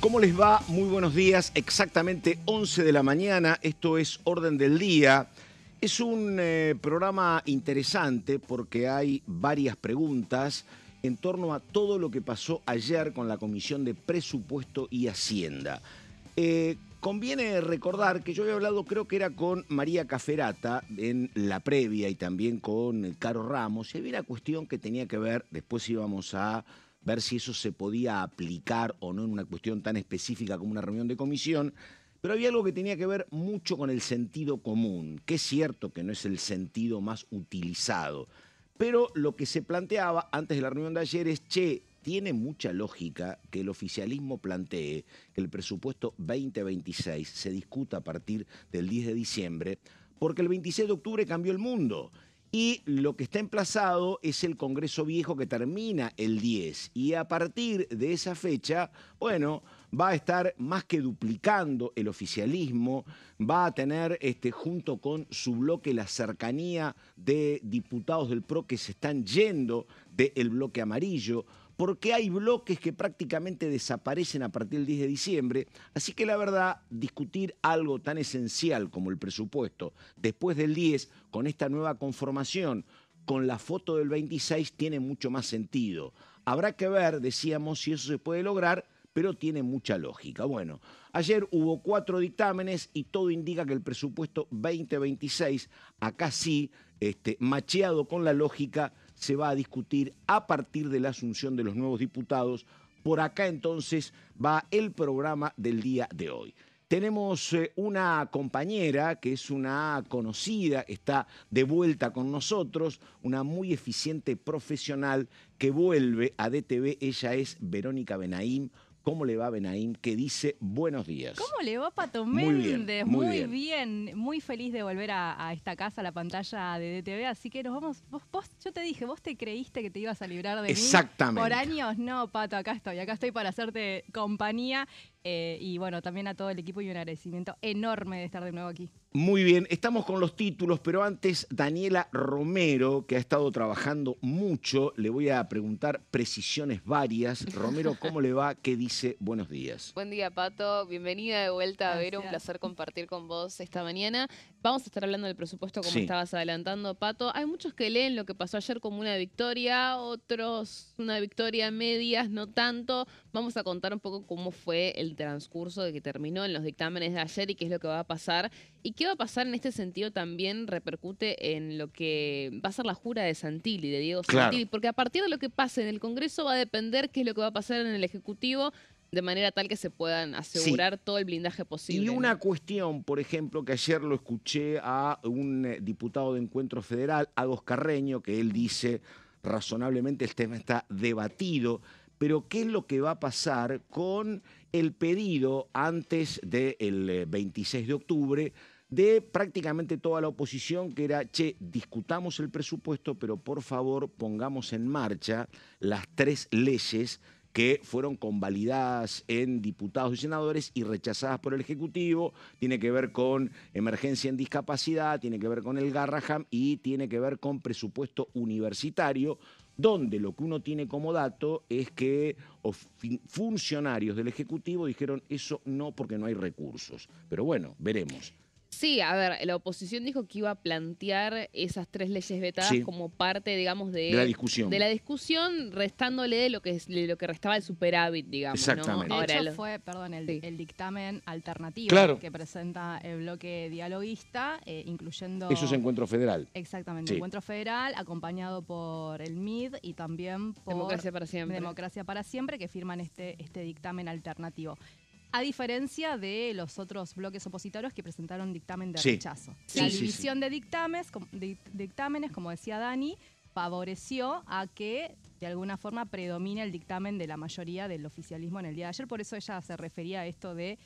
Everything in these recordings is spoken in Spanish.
¿Cómo les va? Muy buenos días. Exactamente 11 de la mañana. Esto es Orden del Día. Es un programa interesante porque hay varias preguntas en torno a todo lo que pasó ayer con la Comisión de Presupuesto y Hacienda. Conviene recordar que yo había hablado, creo que era con María Caferata en la previa y también con Caro Ramos, y había una cuestión que tenía que ver, después íbamos a ver si eso se podía aplicar o no en una cuestión tan específica como una reunión de comisión, pero había algo que tenía que ver mucho con el sentido común, que es cierto que no es el sentido más utilizado, pero lo que se planteaba antes de la reunión de ayer es, tiene mucha lógica que el oficialismo plantee que el presupuesto 2026 se discuta a partir del 10 de diciembre, porque el 26 de octubre cambió el mundo. Y lo que está emplazado es el Congreso Viejo que termina el 10. Y a partir de esa fecha, bueno, va a estar más que duplicando el oficialismo, va a tener junto con su bloque la cercanía de diputados del PRO que se están yendo del bloque amarillo, porque hay bloques que prácticamente desaparecen a partir del 10 de diciembre. Así que la verdad, discutir algo tan esencial como el presupuesto después del 10, con esta nueva conformación, con la foto del 26, tiene mucho más sentido. Habrá que ver, decíamos, si eso se puede lograr, pero tiene mucha lógica. Bueno, ayer hubo 4 dictámenes y todo indica que el presupuesto 2026, acá sí, macheado con la lógica, se va a discutir a partir de la asunción de los nuevos diputados. Por acá entonces va el programa del día de hoy. Tenemos una compañera que es una conocida, está de vuelta con nosotros, una muy eficiente profesional que vuelve a DTV. Ella es Verónica Benaim. ¿Cómo le va, Benaim? Que dice buenos días. ¿Cómo le va, Pato Méndez? Muy bien. Muy feliz de volver a esta casa, a la pantalla de DTV. Así que nos vamos. Yo te dije, ¿vos te creíste que te ibas a librar de Exactamente. mí por años? No, Pato, acá estoy para hacerte compañía. Y bueno, también a todo el equipo y un agradecimiento enorme de estar de nuevo aquí. Muy bien, estamos con los títulos, pero antes Daniela Romero, que ha estado trabajando mucho, le voy a preguntar precisiones varias. Romero, ¿cómo le va? ¿Qué dice? Buenos días. Buen día, Pato. Bienvenida de vuelta, Gracias. Vero. Un placer compartir con vos esta mañana. Vamos a estar hablando del presupuesto como estabas adelantando, Pato. Hay muchos que leen lo que pasó ayer como una victoria, otros una victoria a medias, no tanto. Vamos a contar un poco cómo fue el transcurso de que terminó en los dictámenes de ayer y qué es lo que va a pasar. Y qué va a pasar en este sentido también repercute en lo que va a ser la jura de Santilli, de Diego Santilli, porque a partir de lo que pase en el Congreso va a depender qué es lo que va a pasar en el Ejecutivo, de manera tal que se puedan asegurar todo el blindaje posible. Y una cuestión, por ejemplo, que ayer lo escuché a un diputado de Encuentro Federal, Agos Carreño, que él dice razonablemente el tema está debatido, pero ¿qué es lo que va a pasar con el pedido antes del 26 de octubre de prácticamente toda la oposición, que era, discutamos el presupuesto, pero por favor pongamos en marcha las 3 leyes que fueron convalidadas en diputados y senadores y rechazadas por el Ejecutivo? Tiene que ver con emergencia en discapacidad, tiene que ver con el Garraham y tiene que ver con presupuesto universitario, donde lo que uno tiene como dato es que funcionarios del Ejecutivo dijeron eso no porque no hay recursos. Pero bueno, veremos. Sí, a ver, la oposición dijo que iba a plantear esas 3 leyes vetadas como parte, digamos, de la discusión. De la discusión, restándole de lo que restaba el superávit, digamos. Exactamente. ¿no? De hecho, fue, perdón, el dictamen alternativo que presenta el bloque dialoguista, incluyendo... Eso es Encuentro Federal. Exactamente, Encuentro Federal, acompañado por el MID y también por Democracia para Siempre. Democracia para Siempre, que firman este dictamen alternativo. A diferencia de los otros bloques opositores que presentaron dictamen de rechazo. La división de dictámenes, como decía Dani, favoreció a que de alguna forma predomine el dictamen de la mayoría del oficialismo en el día de ayer. Por eso ella se refería a esto de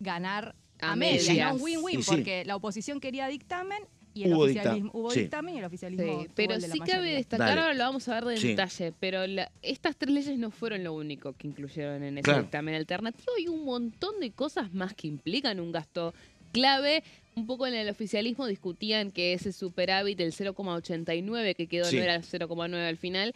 ganar a medias, ¿no? Win-win, porque la oposición quería dictamen y el oficialismo hubo dictamen y el oficialismo pero el de la sí mayoría. cabe destacar, ahora lo vamos a ver de detalle, pero estas 3 leyes no fueron lo único que incluyeron en ese dictamen alternativo. Hay un montón de cosas más que implican un gasto clave. Un poco en el oficialismo discutían que ese superávit, el 0,89 que quedó, no era el 0,9 al final,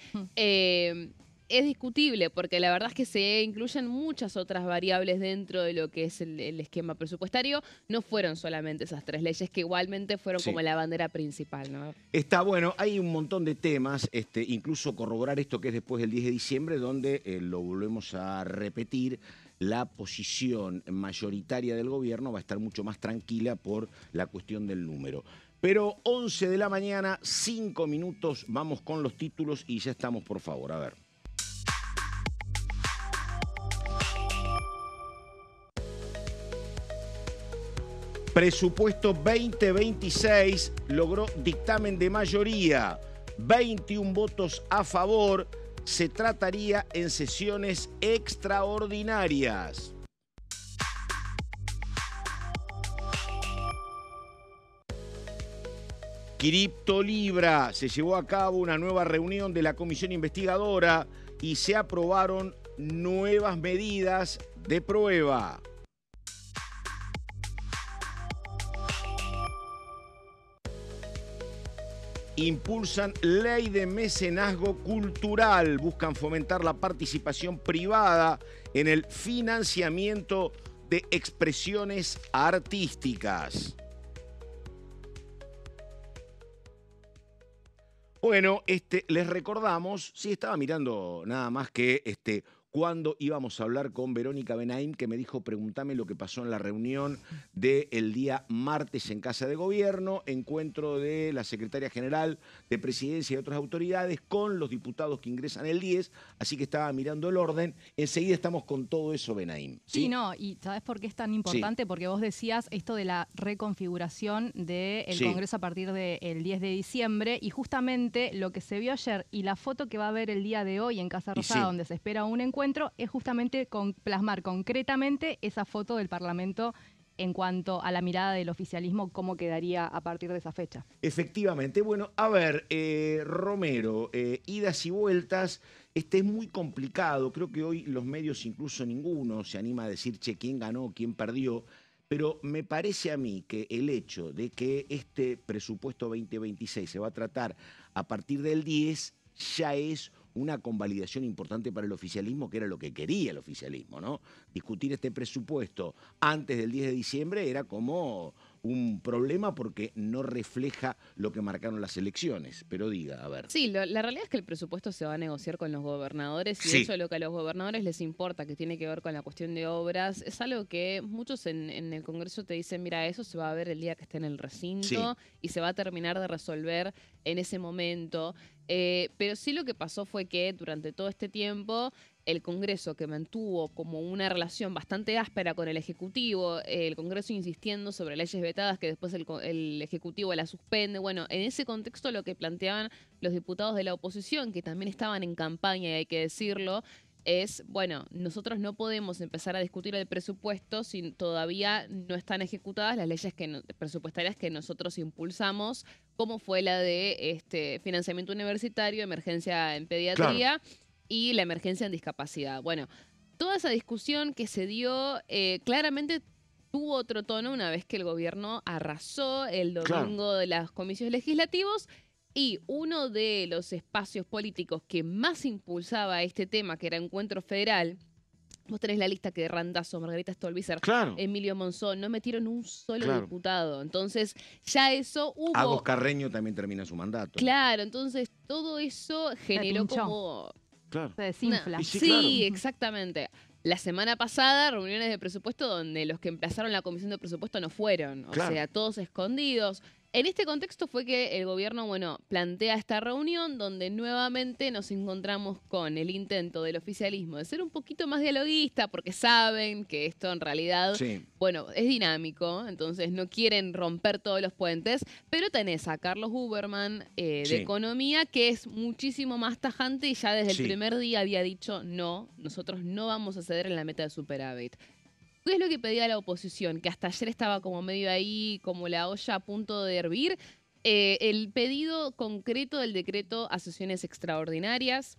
es discutible porque la verdad es que se incluyen muchas otras variables dentro de lo que es el esquema presupuestario. No fueron solamente esas 3 leyes que igualmente fueron como la bandera principal, ¿no? Está bueno, hay un montón de temas, incluso corroborar esto que es después del 10 de diciembre, donde lo volvemos a repetir. La posición mayoritaria del gobierno va a estar mucho más tranquila por la cuestión del número. Pero 11 de la mañana, 5 minutos, vamos con los títulos y ya estamos, por favor, a ver. Presupuesto 2026 logró dictamen de mayoría, 21 votos a favor. Se trataría en sesiones extraordinarias. Criptolibra. Se llevó a cabo una nueva reunión de la comisión investigadora y se aprobaron nuevas medidas de prueba. Impulsan ley de mecenazgo cultural. Buscan fomentar la participación privada en el financiamiento de expresiones artísticas. Bueno, les recordamos, sí, estaba mirando nada más que cuándo íbamos a hablar con Verónica Benaim, que me dijo, preguntame lo que pasó en la reunión del día martes en Casa de Gobierno, encuentro de la Secretaria General de Presidencia y otras autoridades con los diputados que ingresan el 10, así que estaba mirando el orden. Enseguida estamos con todo eso, Benaim. Sí, no, y ¿sabes por qué es tan importante? Sí. Porque vos decías esto de la reconfiguración del Congreso a partir del 10 de diciembre, y justamente lo que se vio ayer y la foto que va a haber el día de hoy en Casa Rosada, donde se espera un encuentro, es justamente plasmar concretamente esa foto del Parlamento en cuanto a la mirada del oficialismo, cómo quedaría a partir de esa fecha. Efectivamente. Bueno, a ver, Romero, idas y vueltas, es muy complicado. Creo que hoy los medios, incluso ninguno, se anima a decir, che, quién ganó, quién perdió. Pero me parece a mí que el hecho de que este presupuesto 2026 se va a tratar a partir del 10 ya es una convalidación importante para el oficialismo, que era lo que quería el oficialismo, ¿no? Discutir este presupuesto antes del 10 de diciembre era como un problema porque no refleja lo que marcaron las elecciones. Pero diga, a ver. Sí, la realidad es que el presupuesto se va a negociar con los gobernadores y de hecho lo que a los gobernadores les importa, que tiene que ver con la cuestión de obras, es algo que muchos en el Congreso te dicen, mira, eso se va a ver el día que esté en el recinto y se va a terminar de resolver en ese momento. Pero sí lo que pasó fue que durante todo este tiempo el Congreso, que mantuvo como una relación bastante áspera con el Ejecutivo, el Congreso insistiendo sobre leyes vetadas que después el Ejecutivo las suspende. Bueno, en ese contexto lo que planteaban los diputados de la oposición, que también estaban en campaña, y hay que decirlo, es, bueno, nosotros no podemos empezar a discutir el presupuesto si todavía no están ejecutadas las leyes presupuestarias que nosotros impulsamos, como fue la de financiamiento universitario, emergencia en pediatría y la emergencia en discapacidad. Bueno, toda esa discusión que se dio claramente tuvo otro tono una vez que el gobierno arrasó el domingo de las comisiones legislativos. Y uno de los espacios políticos que más impulsaba este tema, que era Encuentro Federal, vos tenés la lista que Randazzo, Margarita Stolbizer, Emilio Monzón, no metieron un solo diputado. Entonces, ya eso hubo... Agos Carreño también termina su mandato. Claro, entonces todo eso generó como... Se desinfla. Sí, exactamente. La semana pasada, reuniones de presupuesto donde los que emplazaron la comisión de presupuesto no fueron. O sea, todos escondidos. En este contexto fue que el gobierno, bueno, plantea esta reunión donde nuevamente nos encontramos con el intento del oficialismo de ser un poquito más dialoguista, porque saben que esto en realidad, bueno, es dinámico, entonces no quieren romper todos los puentes, pero tenés a Carlos Huberman de Economía, que es muchísimo más tajante y ya desde el primer día había dicho, no, nosotros no vamos a ceder en la meta de superávit. ¿Qué es lo que pedía la oposición? Que hasta ayer estaba como medio ahí, como la olla a punto de hervir. El pedido concreto del decreto a sesiones extraordinarias.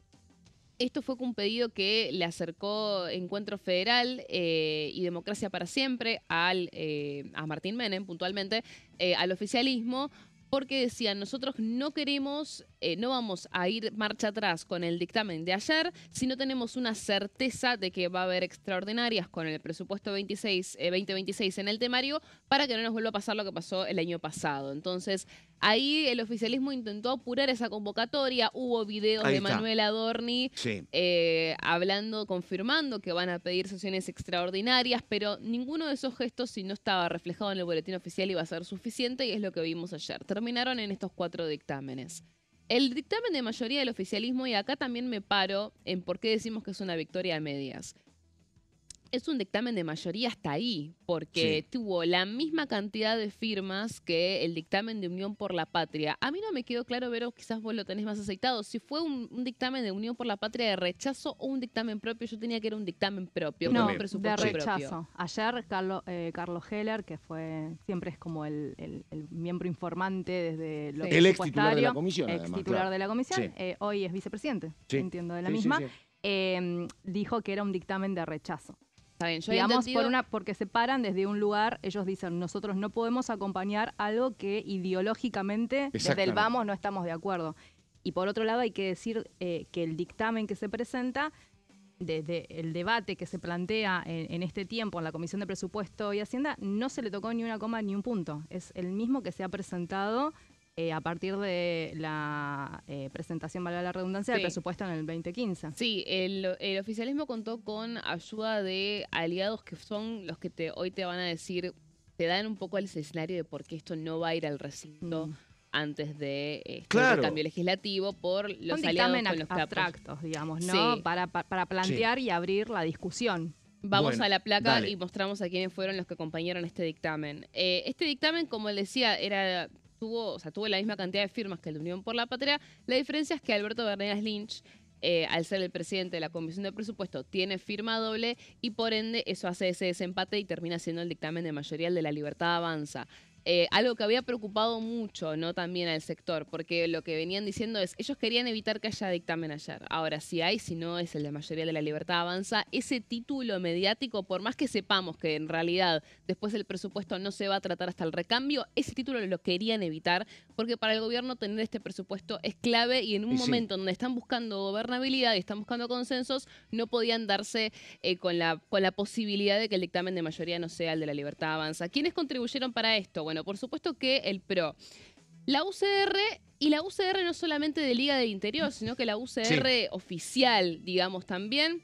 Esto fue un pedido que le acercó Encuentro Federal y Democracia para Siempre a Martín Menem, puntualmente, al oficialismo, porque decían, nosotros no queremos, no vamos a ir marcha atrás con el dictamen de ayer, si no tenemos una certeza de que va a haber extraordinarias con el presupuesto 2026 en el temario, para que no nos vuelva a pasar lo que pasó el año pasado. Entonces, ahí el oficialismo intentó apurar esa convocatoria, hubo videos de Manuel Adorni hablando, confirmando que van a pedir sesiones extraordinarias, pero ninguno de esos gestos, si no estaba reflejado en el boletín oficial, iba a ser suficiente, y es lo que vimos ayer. Terminaron en estos 4 dictámenes. El dictamen de mayoría del oficialismo, y acá también me paro en por qué decimos que es una victoria a medias. Es un dictamen de mayoría hasta ahí, porque tuvo la misma cantidad de firmas que el dictamen de Unión por la Patria. A mí no me quedó claro, Vero, quizás vos lo tenés más aceitado, si fue un dictamen de Unión por la Patria de rechazo o un dictamen propio. Yo tenía que era un dictamen propio. No, de rechazo. Ayer Carlos Heller, que siempre es como el miembro informante desde lo el ex titular de la comisión, ex titular de la comisión, hoy es vicepresidente, entiendo, de la misma, dijo que era un dictamen de rechazo. Está bien, yo digamos, porque se paran desde un lugar, ellos dicen, nosotros no podemos acompañar algo que ideológicamente desde el vamos no estamos de acuerdo. Y por otro lado hay que decir que el dictamen que se presenta, desde el debate que se plantea en este tiempo en la Comisión de Presupuesto y Hacienda, no se le tocó ni una coma ni un punto. Es el mismo que se ha presentado a partir de la presentación, valga la redundancia, del presupuesto en el 2015. Sí, el oficialismo contó con ayuda de aliados que son los que hoy te van a decir, te dan un poco el escenario de por qué esto no va a ir al recinto antes de cambio legislativo, por los aliados con los que abstractos, digamos, ¿no? Para plantear y abrir la discusión. Vamos a la placa y mostramos a quiénes fueron los que acompañaron este dictamen. Este dictamen, como les decía, tuvo la misma cantidad de firmas que el de Unión por la Patria. La diferencia es que Alberto Bernegas Lynch, al ser el presidente de la Comisión de Presupuesto, tiene firma doble, y por ende eso hace ese desempate y termina siendo el dictamen de mayoría, el de La Libertad Avanza. Algo que había preocupado mucho, ¿no?, también al sector, porque lo que venían diciendo es, ellos querían evitar que haya dictamen ayer. Ahora, si no es el de mayoría de La Libertad Avanza, ese título mediático, por más que sepamos que en realidad después el presupuesto no se va a tratar hasta el recambio, ese título lo querían evitar, porque para el gobierno tener este presupuesto es clave, y en un momento donde están buscando gobernabilidad y están buscando consensos, no podían darse con la posibilidad de que el dictamen de mayoría no sea el de La Libertad Avanza. ¿Quiénes contribuyeron para esto? Bueno, por supuesto que el PRO, la UCR, y la UCR no solamente de Liga del Interior, sino que la UCR oficial, digamos, también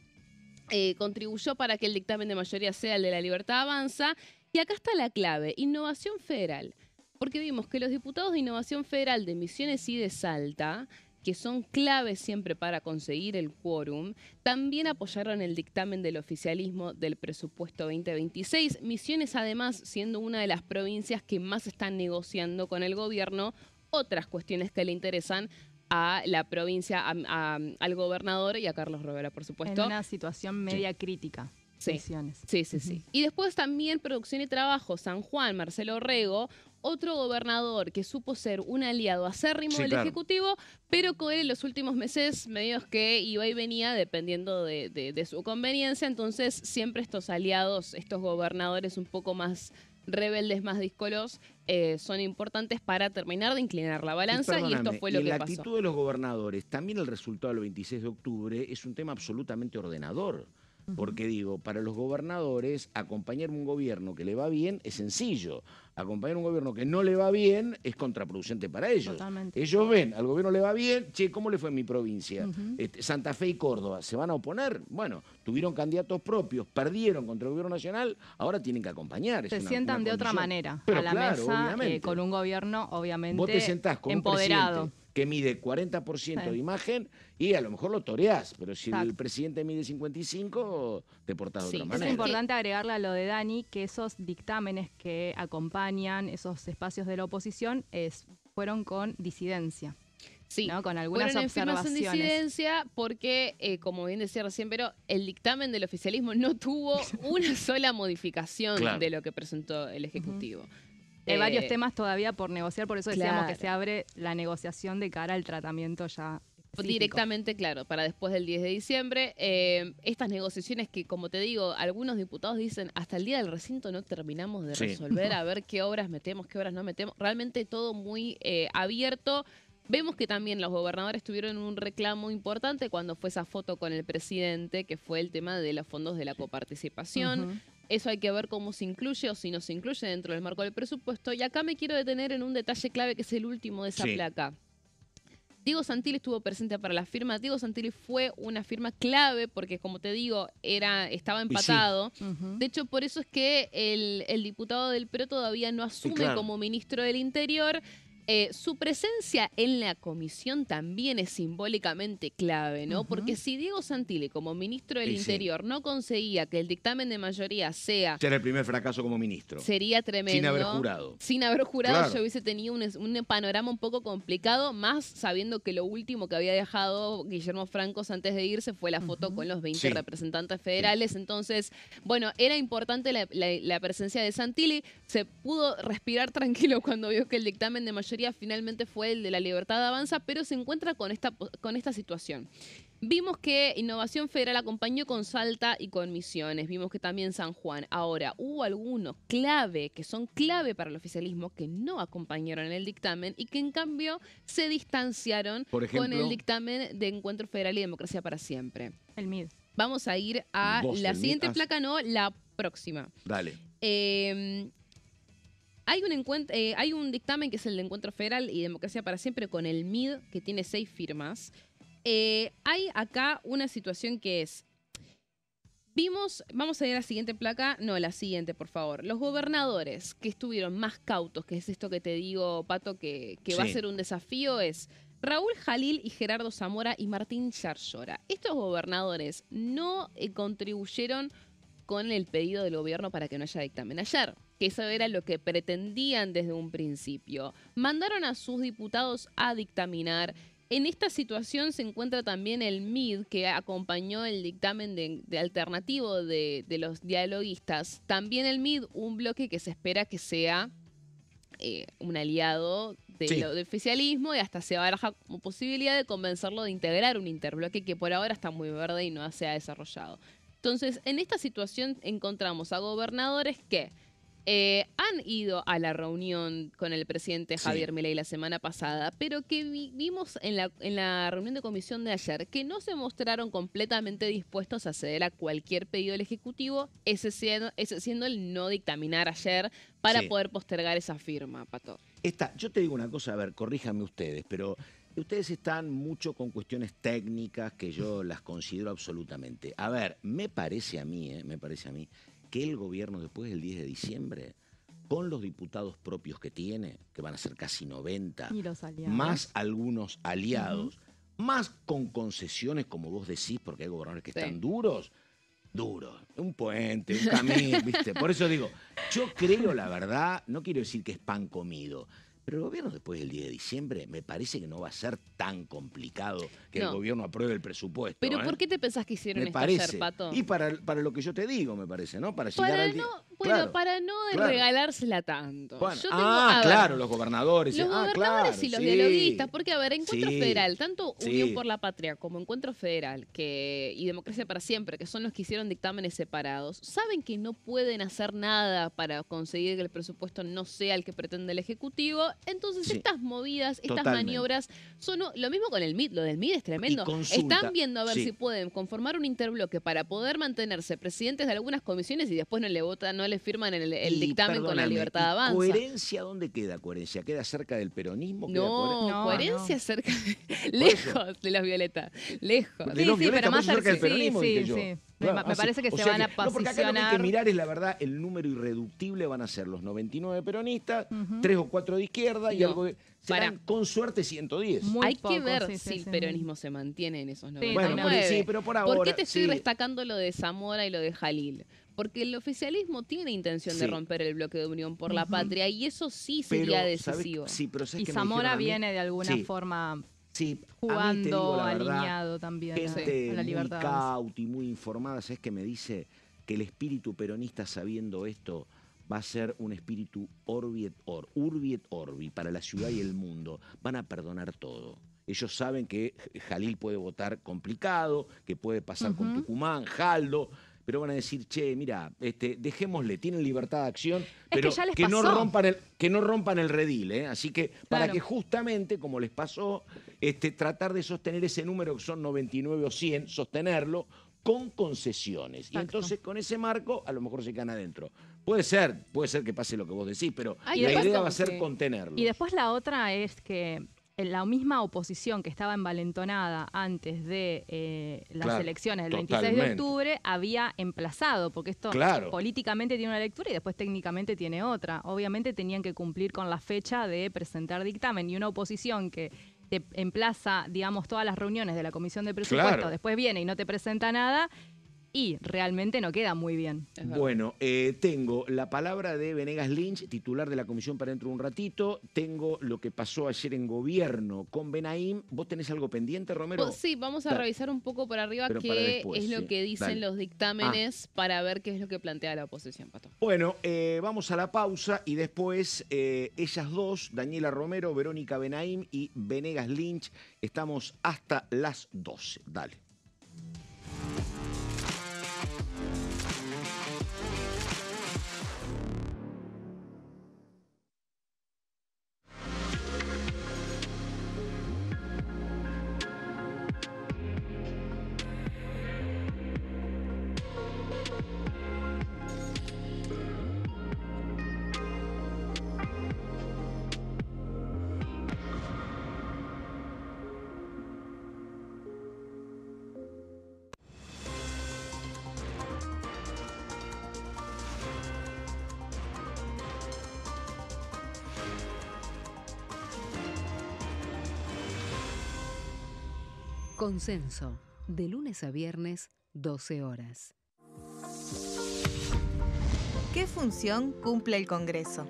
contribuyó para que el dictamen de mayoría sea el de La Libertad Avanza. Y acá está la clave, Innovación Federal, porque vimos que los diputados de Innovación Federal de Misiones y de Salta, que son claves siempre para conseguir el quórum, también apoyaron el dictamen del oficialismo del presupuesto 2026. Misiones, además, siendo una de las provincias que más están negociando con el gobierno otras cuestiones que le interesan a la provincia, al gobernador y a Carlos Rovera, por supuesto. En una situación media crítica. Misiones. Sí. Y después también Producción y Trabajo, San Juan, Marcelo Rego, otro gobernador que supo ser un aliado acérrimo del Ejecutivo, pero que en los últimos meses medios que iba y venía dependiendo de su conveniencia. Entonces siempre estos aliados, estos gobernadores un poco más rebeldes, más díscolos, son importantes para terminar de inclinar la balanza, y esto fue lo que pasó. La actitud de los gobernadores, también el resultado del 26 de octubre, es un tema absolutamente ordenador. Porque digo, para los gobernadores, acompañar un gobierno que le va bien es sencillo. Acompañar un gobierno que no le va bien es contraproducente para ellos. Totalmente. Ellos ven, al gobierno le va bien, che, ¿cómo le fue en mi provincia? Santa Fe y Córdoba, ¿se van a oponer? Bueno, tuvieron candidatos propios, perdieron contra el gobierno nacional, ahora tienen que acompañar. Se sientan de otra manera pero a la mesa, con un gobierno obviamente vos te sentás con empoderado. Un presidente que mide 40% de imagen y a lo mejor lo toreás, pero si el presidente mide 55, te portás de otra manera. Es importante agregarle a lo de Dani que esos dictámenes que acompañan esos espacios de la oposición fueron con disidencia. Sí, ¿no? Con algunas observaciones. En disidencia porque, como bien decía recién, pero el dictamen del oficialismo no tuvo una sola modificación de lo que presentó el Ejecutivo. Hay varios temas todavía por negociar, por eso decíamos que se abre la negociación de cara al tratamiento ya directamente, claro, para después del 10 de diciembre. Estas negociaciones que, como te digo, algunos diputados dicen, hasta el día del recinto no terminamos de resolver, a ver qué obras metemos, qué obras no metemos. Realmente todo muy abierto. Vemos que también los gobernadores tuvieron un reclamo importante cuando fue esa foto con el presidente, que fue el tema de los fondos de la coparticipación. Eso hay que ver cómo se incluye o si no se incluye dentro del marco del presupuesto. Y acá me quiero detener en un detalle clave que es el último de esa placa. Diego Santilli estuvo presente para la firma. Diego Santilli fue una firma clave porque, como te digo, estaba empatado. De hecho, por eso es que el diputado del PRO todavía no asume como ministro del Interior. Su presencia en la comisión también es simbólicamente clave, ¿no? Porque si Diego Santilli, como ministro del Interior, no conseguía que el dictamen de mayoría sea... Era el primer fracaso como ministro. Sería tremendo. Sin haber jurado. Sin haber jurado, yo hubiese tenido un panorama un poco complicado, más sabiendo que lo último que había dejado Guillermo Francos antes de irse fue la foto con los 20 representantes federales. Entonces, bueno, era importante la presencia de Santilli. Se pudo respirar tranquilo cuando vio que el dictamen de mayoría finalmente fue el de la Libertad Avanza, pero se encuentra con esta situación. Vimos que Innovación Federal acompañó con Salta y con Misiones. Vimos que también San Juan. Ahora, hubo algunos que son clave para el oficialismo, que no acompañaron en el dictamen y que en cambio se distanciaron con el dictamen de Encuentro Federal y Democracia para Siempre. El MID. Vamos a ir a la siguiente placa, no, la próxima. Dale. Hay un dictamen que es el de Encuentro Federal y Democracia para Siempre con el MID, que tiene 6 firmas. Hay acá una situación que es... Vamos a ir a la siguiente placa. No, la siguiente, por favor. Los gobernadores que estuvieron más cautos, que es esto que te digo, Pato, que va a ser un desafío, es Raúl Jalil y Gerardo Zamora y Martín Yarlora. Estos gobernadores no contribuyeron con el pedido del gobierno para que no haya dictamen ayer, que eso era lo que pretendían desde un principio. Mandaron a sus diputados a dictaminar. En esta situación se encuentra también el MID, que acompañó el dictamen de alternativo de los dialoguistas. También el MID, un bloque que se espera que sea un aliado del oficialismo y hasta se baraja como posibilidad de convencerlo de integrar un interbloque que por ahora está muy verde y no se ha desarrollado. Entonces, en esta situación encontramos a gobernadores que han ido a la reunión con el presidente Javier Milei la semana pasada, pero que vimos en la reunión de comisión de ayer que no se mostraron completamente dispuestos a ceder a cualquier pedido del Ejecutivo, ese siendo el no dictaminar ayer para poder postergar esa firma, Pato. Yo te digo una cosa, a ver, corríjanme ustedes, pero... Ustedes están mucho con cuestiones técnicas que yo las considero absolutamente. A ver, me parece a mí que el gobierno después del 10 de diciembre, con los diputados propios que tiene, que van a ser casi 90, y los aliados, más algunos aliados, más con concesiones, como vos decís, porque hay gobernadores que están duros, un puente, un camino, ¿viste? Por eso digo, yo creo, la verdad, no quiero decir que es pan comido, pero el gobierno después del 10 de diciembre me parece que no va a ser tan complicado que el gobierno apruebe el presupuesto. ¿Pero por qué te pensás que hicieron esto ayer, Pato? Y para lo que yo te digo, me parece, ¿no? Para llegar al día. Para no regalársela tanto. Bueno, claro, los gobernadores. Los gobernadores y los dialoguistas. Porque, a ver, Encuentro Federal, tanto Unión por la Patria como Encuentro Federal y Democracia para Siempre, que son los que hicieron dictámenes separados, saben que no pueden hacer nada para conseguir que el presupuesto no sea el que pretende el Ejecutivo. Entonces, estas movidas, estas maniobras, son lo mismo con el MID. Lo del MID es tremendo. Están viendo a ver si pueden conformar un interbloque para poder mantenerse presidentes de algunas comisiones y después no le firman el dictamen con la Libertad Avanza. ¿Coherencia dónde queda? ¿Coherencia queda cerca del peronismo? Coherencia cerca lejos de los violetas. Lejos. De los violetas, pero más cerca del peronismo, dije yo. Me parece que se van a posicionar... No, porque acá lo que hay que mirar es, la verdad, el número irreductible van a ser los 99 peronistas, 3 o 4 de izquierda y algo de... Serán con suerte 110. Hay que ver si el peronismo se mantiene en esos 99. Bueno, pero por ahora... ¿Por qué te estoy destacando lo de Zamora y lo de Jalil? Porque el oficialismo tiene intención de romper el bloque de Unión por la Patria y eso sí sería decisivo. Y Zamora viene de alguna forma... jugando alineado también a la Libertad. Muy cauta y muy informada, ¿sabes qué me dice? Que el espíritu peronista, sabiendo esto, va a ser un espíritu urbi et orbi para la ciudad y el mundo. Van a perdonar todo. ellos saben que Jalil puede votar complicado, que puede pasar con Tucumán, Jaldo, pero van a decir, che, mira, dejémosle, tienen libertad de acción, pero que no rompan el redil, ¿eh? Así que para que justamente, como les pasó, tratar de sostener ese número que son 99 o 100, sostenerlo con concesiones. Exacto. Y entonces con ese marco a lo mejor se quedan adentro. Puede ser que pase lo que vos decís, pero la idea va a ser contenerlo. Y después la otra es que la misma oposición que estaba envalentonada antes de las elecciones del 26 de octubre había emplazado, porque esto políticamente tiene una lectura y después técnicamente tiene otra. Obviamente tenían que cumplir con la fecha de presentar dictamen, y una oposición que te emplaza, digamos, todas las reuniones de la Comisión de Presupuesto, después viene y no te presenta nada, y realmente no queda muy bien. Bueno, tengo la palabra de Venegas Lynch, titular de la comisión, para dentro de un ratito. Tengo lo que pasó ayer en gobierno con Benaim. ¿Vos tenés algo pendiente, Romero? Sí, vamos a revisar un poco por arriba qué es lo que dicen los dictámenes para ver qué es lo que plantea la oposición, Pato. Bueno, vamos a la pausa y después ellas dos, Daniela Romero, Verónica Benaim y Venegas Lynch, estamos hasta las 12. Dale. Consenso, de lunes a viernes, 12 horas. ¿Qué función cumple el Congreso?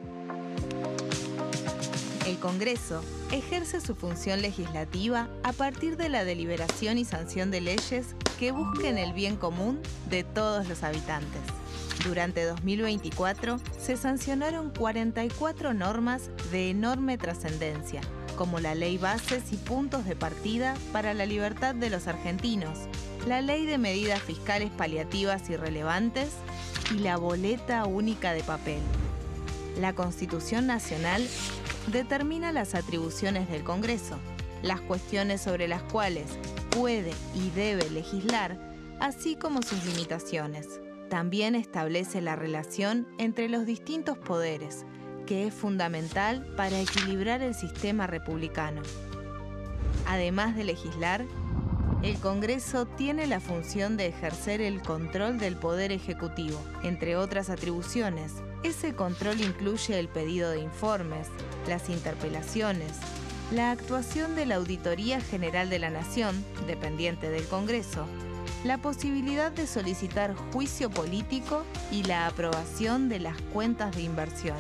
El Congreso ejerce su función legislativa a partir de la deliberación y sanción de leyes que busquen el bien común de todos los habitantes. Durante 2024 se sancionaron 44 normas de enorme trascendencia, como la Ley Bases y Puntos de Partida para la Libertad de los Argentinos, la Ley de Medidas Fiscales Paliativas y Relevantes y la Boleta Única de Papel. La Constitución Nacional determina las atribuciones del Congreso, las cuestiones sobre las cuales puede y debe legislar, así como sus limitaciones. También establece la relación entre los distintos poderes, que es fundamental para equilibrar el sistema republicano. Además de legislar, el Congreso tiene la función de ejercer el control del Poder Ejecutivo. Entre otras atribuciones, ese control incluye el pedido de informes, las interpelaciones, la actuación de la Auditoría General de la Nación, dependiente del Congreso, la posibilidad de solicitar juicio político y la aprobación de las cuentas de inversión.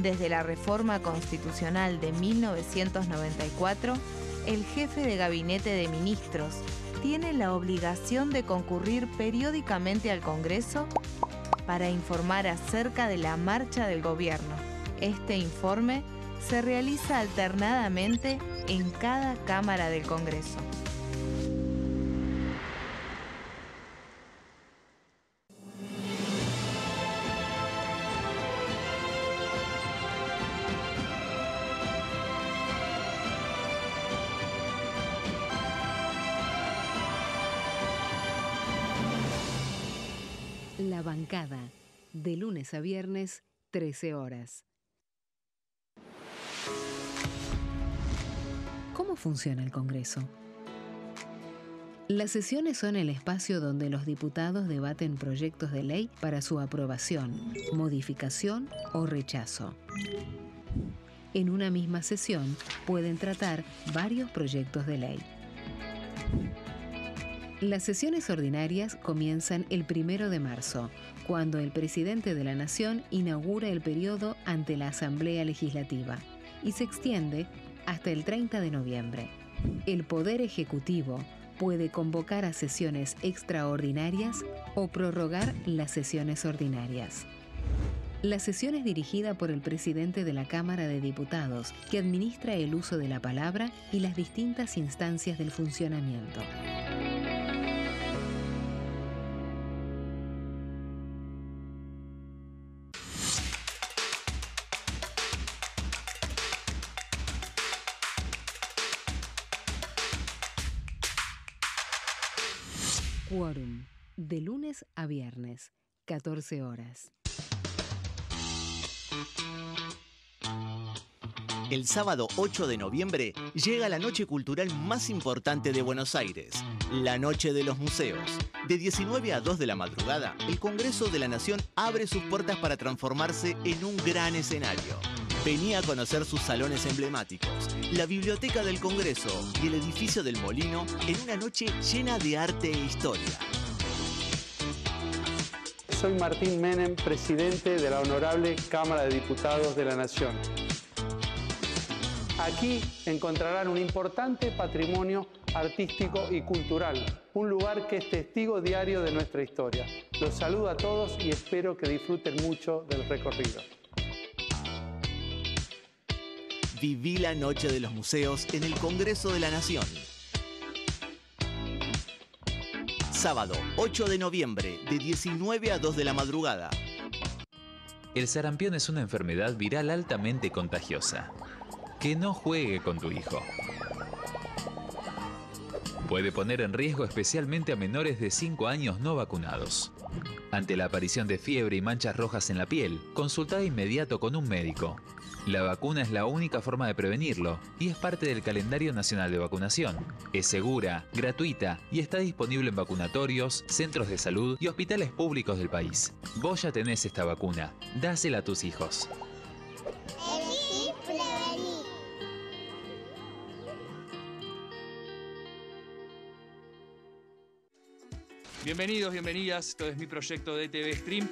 Desde la reforma constitucional de 1994, el jefe de gabinete de ministros tiene la obligación de concurrir periódicamente al Congreso para informar acerca de la marcha del gobierno. Este informe se realiza alternadamente en cada Cámara del Congreso. La bancada, de lunes a viernes, 13 horas. ¿Cómo funciona el Congreso? Las sesiones son el espacio donde los diputados debaten proyectos de ley para su aprobación, modificación o rechazo. En una misma sesión pueden tratar varios proyectos de ley. Las sesiones ordinarias comienzan el 1 de marzo, cuando el presidente de la Nación inaugura el periodo ante la Asamblea Legislativa, y se extiende hasta el 30 de noviembre. El Poder Ejecutivo puede convocar a sesiones extraordinarias o prorrogar las sesiones ordinarias. La sesión es dirigida por el presidente de la Cámara de Diputados, que administra el uso de la palabra y las distintas instancias del funcionamiento. Quórum, de lunes a viernes, 14 horas. El sábado 8 de noviembre llega la noche cultural más importante de Buenos Aires, la Noche de los Museos. De 19 a 2 de la madrugada, el Congreso de la Nación abre sus puertas para transformarse en un gran escenario. Vení a conocer sus salones emblemáticos, la Biblioteca del Congreso y el edificio del Molino en una noche llena de arte e historia. Soy Martín Menem, presidente de la Honorable Cámara de Diputados de la Nación. Aquí encontrarán un importante patrimonio artístico y cultural, un lugar que es testigo diario de nuestra historia. Los saludo a todos y espero que disfruten mucho del recorrido. Viví la Noche de los Museos en el Congreso de la Nación. Sábado 8 de noviembre, de 19 a 2 de la madrugada. El sarampión es una enfermedad viral altamente contagiosa. Que no juegue con tu hijo. Puede poner en riesgo especialmente a menores de 5 años no vacunados. Ante la aparición de fiebre y manchas rojas en la piel, consulta de inmediato con un médico. La vacuna es la única forma de prevenirlo y es parte del calendario nacional de vacunación. Es segura, gratuita y está disponible en vacunatorios, centros de salud y hospitales públicos del país. Vos ya tenés esta vacuna. Dásela a tus hijos. Bienvenidos, bienvenidas. Esto es mi proyecto de TV Stream.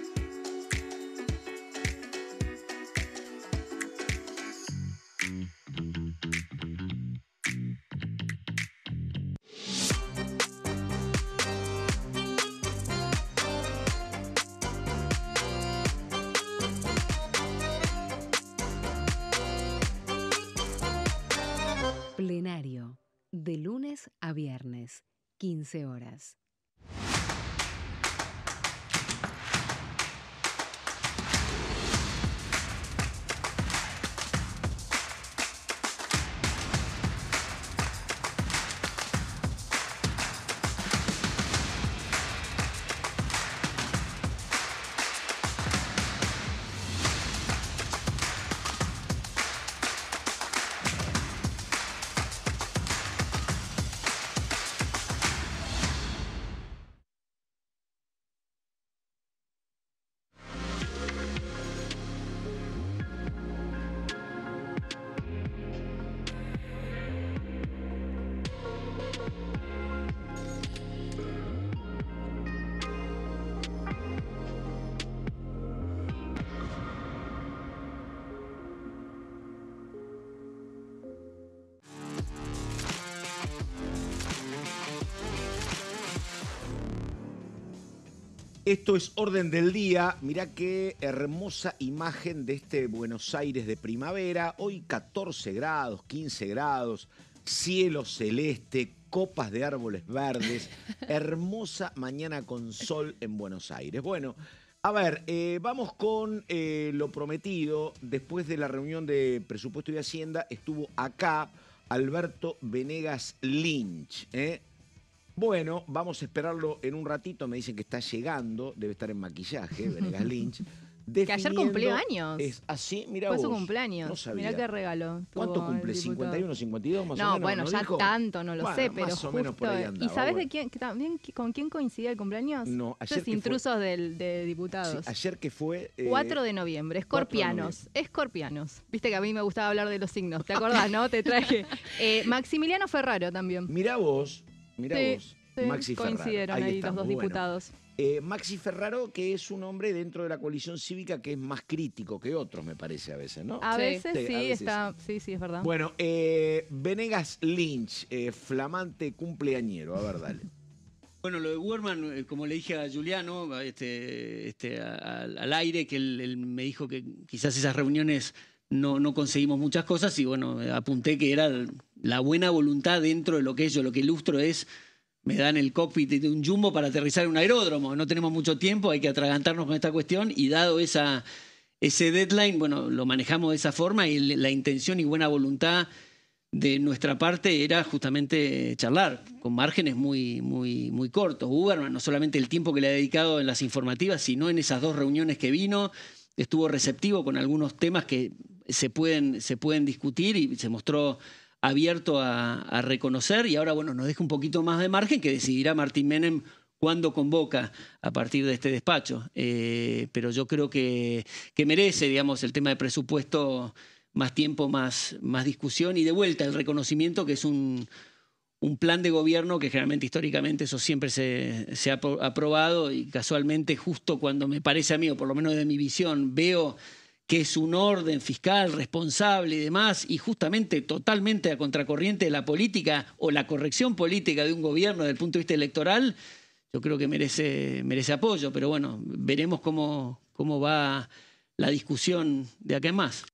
Plenario, de lunes a viernes, 15 horas. Esto es Orden del Día. Mirá qué hermosa imagen de este Buenos Aires de primavera. Hoy 14 grados, 15 grados, cielo celeste, copas de árboles verdes. Hermosa mañana con sol en Buenos Aires. Bueno, a ver, vamos con lo prometido. Después de la reunión de Presupuesto y Hacienda estuvo acá Alberto Venegas Lynch, Bueno, vamos a esperarlo en un ratito. Me dicen que está llegando, debe estar en maquillaje, Venegas Lynch. Que ayer cumplió años. Es así, mira vos. Fue su cumpleaños. No sabía. Mirá qué regalo. ¿Cuánto cumple? ¿51, 52 más o menos? No, bueno, ya dijo? tanto no lo sé, pero más o menos por ahí andaba. ¿Y sabés de quién, también, con quién coincidía el cumpleaños? No, ayer Estos intrusos de diputados. Sí, ayer que fue... 4 de noviembre, escorpianos. Escorpianos. Viste que a mí me gustaba hablar de los signos, ¿te acordás, no? Te traje. Maximiliano Ferraro también. Mirá vos, Sí. Maxi Ferraro. Coincidieron ahí los dos diputados. Maxi Ferraro, que es un hombre dentro de la coalición cívica que es más crítico que otros, me parece, a veces, ¿no? A veces sí, a veces está. Sí, es verdad. Bueno, Venegas Lynch, flamante cumpleañero. A ver, dale. Bueno, lo de Wuermann, como le dije a Juliano al aire, que él me dijo que quizás esas reuniones no conseguimos muchas cosas y bueno, apunté que era la buena voluntad dentro de lo que es yo. Lo que ilustro es, me dan el cockpit de un jumbo para aterrizar en un aeródromo. No tenemos mucho tiempo, hay que atragantarnos con esta cuestión y dado ese deadline, bueno, lo manejamos de esa forma y la intención y buena voluntad de nuestra parte era justamente charlar con márgenes muy, muy, muy cortos. Wuermann, no solamente el tiempo que le ha dedicado en las informativas, sino en esas 2 reuniones que vino, estuvo receptivo con algunos temas que se pueden discutir y se mostró abierto a reconocer y ahora, bueno, nos deja un poquito más de margen que decidirá Martín Menem cuándo convoca a partir de este despacho. Pero yo creo que merece, digamos, el tema de presupuesto más tiempo, más discusión y de vuelta el reconocimiento que es un plan de gobierno que generalmente históricamente eso siempre se ha aprobado y casualmente justo cuando me parece a mí, o por lo menos de mi visión, veo que es un orden fiscal responsable y demás, y justamente totalmente a contracorriente de la política o la corrección política de un gobierno desde el punto de vista electoral, yo creo que merece apoyo, pero bueno, veremos cómo va la discusión de acá en más.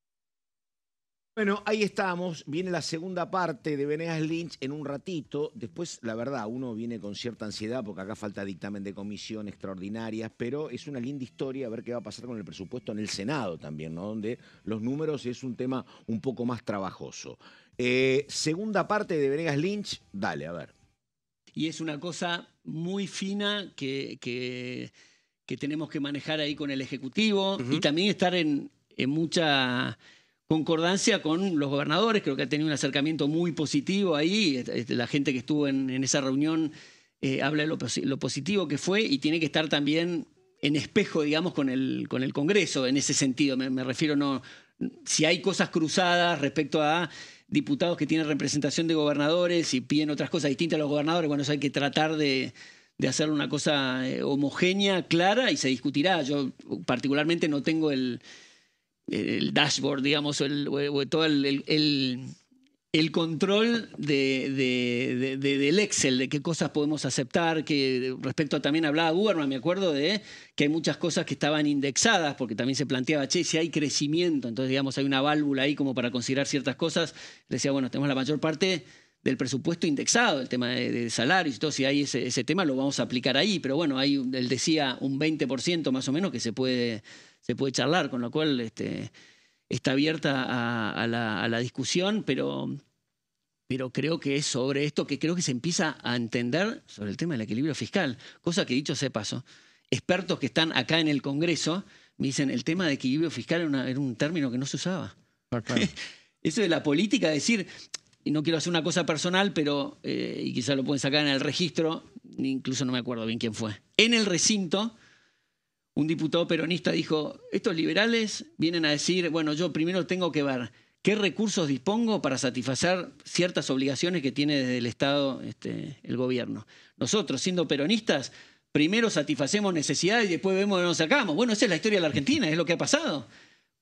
Bueno, ahí estamos. Viene la segunda parte de Venegas Lynch en un ratito. Después, la verdad, uno viene con cierta ansiedad porque acá falta dictamen de comisión extraordinarias, pero es una linda historia a ver qué va a pasar con el presupuesto en el Senado también, ¿no? Donde los números es un tema un poco más trabajoso. Segunda parte de Venegas Lynch, dale, a ver. Y es una cosa muy fina que tenemos que manejar ahí con el Ejecutivo y también estar en mucha concordancia con los gobernadores. Creo que ha tenido un acercamiento muy positivo ahí. La gente que estuvo en esa reunión habla de lo positivo que fue y tiene que estar también en espejo, digamos, con el Congreso en ese sentido. Me refiero, si hay cosas cruzadas respecto a diputados que tienen representación de gobernadores y piden otras cosas distintas a los gobernadores, bueno, eso hay que tratar de hacer una cosa homogénea, clara y se discutirá. Yo particularmente no tengo el dashboard, digamos, o todo el control del Excel, de qué cosas podemos aceptar, que respecto a también hablaba Wuermann, me acuerdo de que hay muchas cosas que estaban indexadas, porque también se planteaba, si hay crecimiento, entonces digamos hay una válvula ahí como para considerar ciertas cosas. Le decía, bueno, tenemos la mayor parte del presupuesto indexado, el tema de salarios y todo, si hay ese tema lo vamos a aplicar ahí, pero bueno, él decía un 20% más o menos que se puede charlar, con lo cual está abierta a la discusión, pero creo que es sobre esto que creo que se empieza a entender sobre el tema del equilibrio fiscal, cosa que dicho sea de paso, expertos que están acá en el Congreso me dicen el tema de equilibrio fiscal era un término que no se usaba. Claro. Eso de la política, decir, y no quiero hacer una cosa personal, pero y quizás lo pueden sacar en el registro, incluso no me acuerdo bien quién fue, en el recinto un diputado peronista dijo, estos liberales vienen a decir, bueno, yo primero tengo que ver qué recursos dispongo para satisfacer ciertas obligaciones que tiene desde el Estado el gobierno. Nosotros, siendo peronistas, primero satisfacemos necesidades y después vemos de dónde nos sacamos. Bueno, esa es la historia de la Argentina, es lo que ha pasado.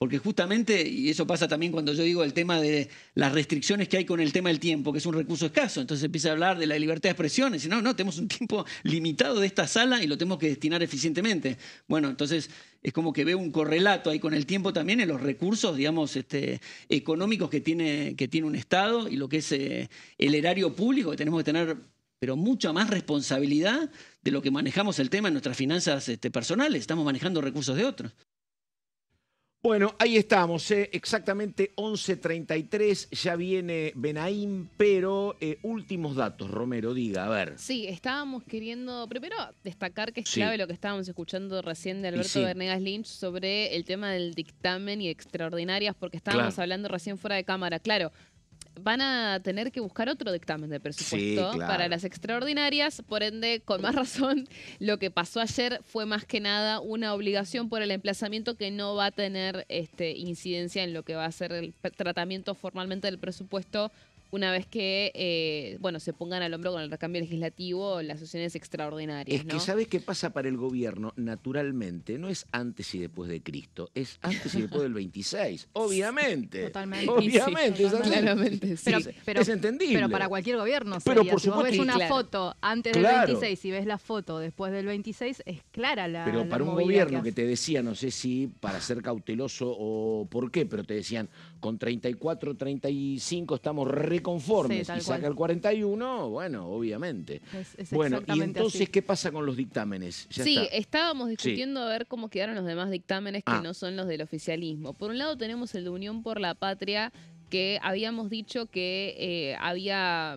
Porque justamente, y eso pasa también cuando yo digo el tema de las restricciones que hay con el tema del tiempo, que es un recurso escaso, entonces empieza a hablar de la libertad de expresión, y dice, no, tenemos un tiempo limitado de esta sala y lo tenemos que destinar eficientemente. Bueno, entonces es como que veo un correlato ahí con el tiempo también en los recursos, digamos, económicos que tiene un Estado y lo que es el erario público, que tenemos que tener, pero mucha más responsabilidad de lo que manejamos el tema en nuestras finanzas personales. Estamos manejando recursos de otros. Bueno, ahí estamos, exactamente 11:33, ya viene Benaim, pero últimos datos, Romero, diga, a ver. Sí, estábamos queriendo, primero, destacar que es clave lo que estábamos escuchando recién de Alberto Venegas Lynch sobre el tema del dictamen y extraordinarias, porque estábamos hablando recién fuera de cámara, claro. Van a tener que buscar otro dictamen de presupuesto para las extraordinarias, por ende, con más razón, lo que pasó ayer fue más que nada una obligación por el emplazamiento que no va a tener incidencia en lo que va a ser el tratamiento formalmente del presupuesto una vez que, bueno, se pongan al hombro con el recambio legislativo las sesiones extraordinarias, Es ¿no? que ¿sabés qué pasa para el gobierno? Naturalmente, no es antes y después de Cristo, es antes y después del 26, obviamente. Totalmente. Obviamente, Sí, es así. claramente, sí. Es entendible. Pero para cualquier gobierno Pero sería. por Si vos ves supuesto. una Claro. foto antes del 26 y ves la foto después del 26, es clara la Pero la para un movida gobierno que hace. te decía, no sé si para ser cauteloso o por qué, pero te decían, con 34, 35 estamos reconformes, Sí, tal y saca cual. el 41, bueno, obviamente. Es Bueno, y exactamente entonces, así. ¿qué pasa con los dictámenes? Ya Sí, está. estábamos discutiendo a ver cómo quedaron los demás dictámenes que Ah. no son los del oficialismo. Por un lado tenemos el de Unión por la Patria, que habíamos dicho que había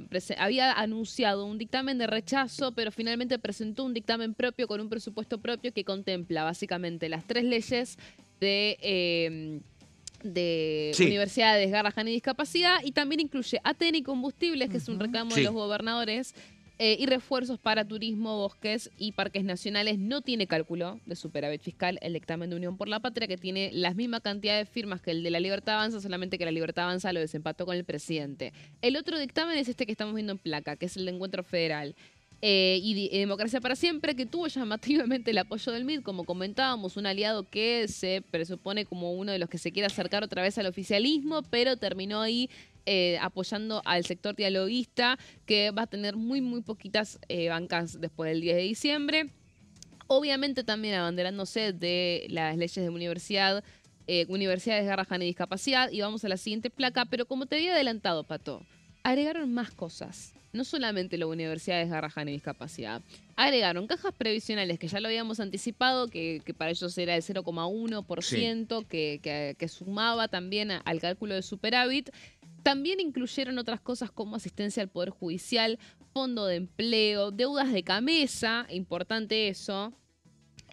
anunciado un dictamen de rechazo, pero finalmente presentó un dictamen propio con un presupuesto propio que contempla básicamente las 3 leyes de Sí. universidades, Garrahan y discapacidad, y también incluye ATN y combustibles, que es un reclamo Sí. de los gobernadores, y refuerzos para turismo, bosques y parques nacionales. No tiene cálculo de superávit fiscal el dictamen de Unión por la Patria, que tiene la misma cantidad de firmas que el de la Libertad Avanza, solamente que la Libertad Avanza lo desempató con el presidente. El otro dictamen es este que estamos viendo en placa, que es el de Encuentro Federal. Y Democracia para Siempre, que tuvo llamativamente el apoyo del MID, como comentábamos, un aliado que se presupone como uno de los que se quiere acercar otra vez al oficialismo, pero terminó ahí apoyando al sector dialoguista, que va a tener muy poquitas bancas después del 10 de diciembre. Obviamente también abanderándose de las leyes de universidades, Garrahan y discapacidad. Y vamos a la siguiente placa, pero como te había adelantado, Pato, agregaron más cosas. No solamente las universidades, Garrahan y discapacidad. Agregaron cajas previsionales, que ya lo habíamos anticipado, que para ellos era el 0,1%, que sumaba también al cálculo de superávit. También incluyeron otras cosas como asistencia al Poder Judicial, fondo de empleo, deudas de Camesa, importante eso,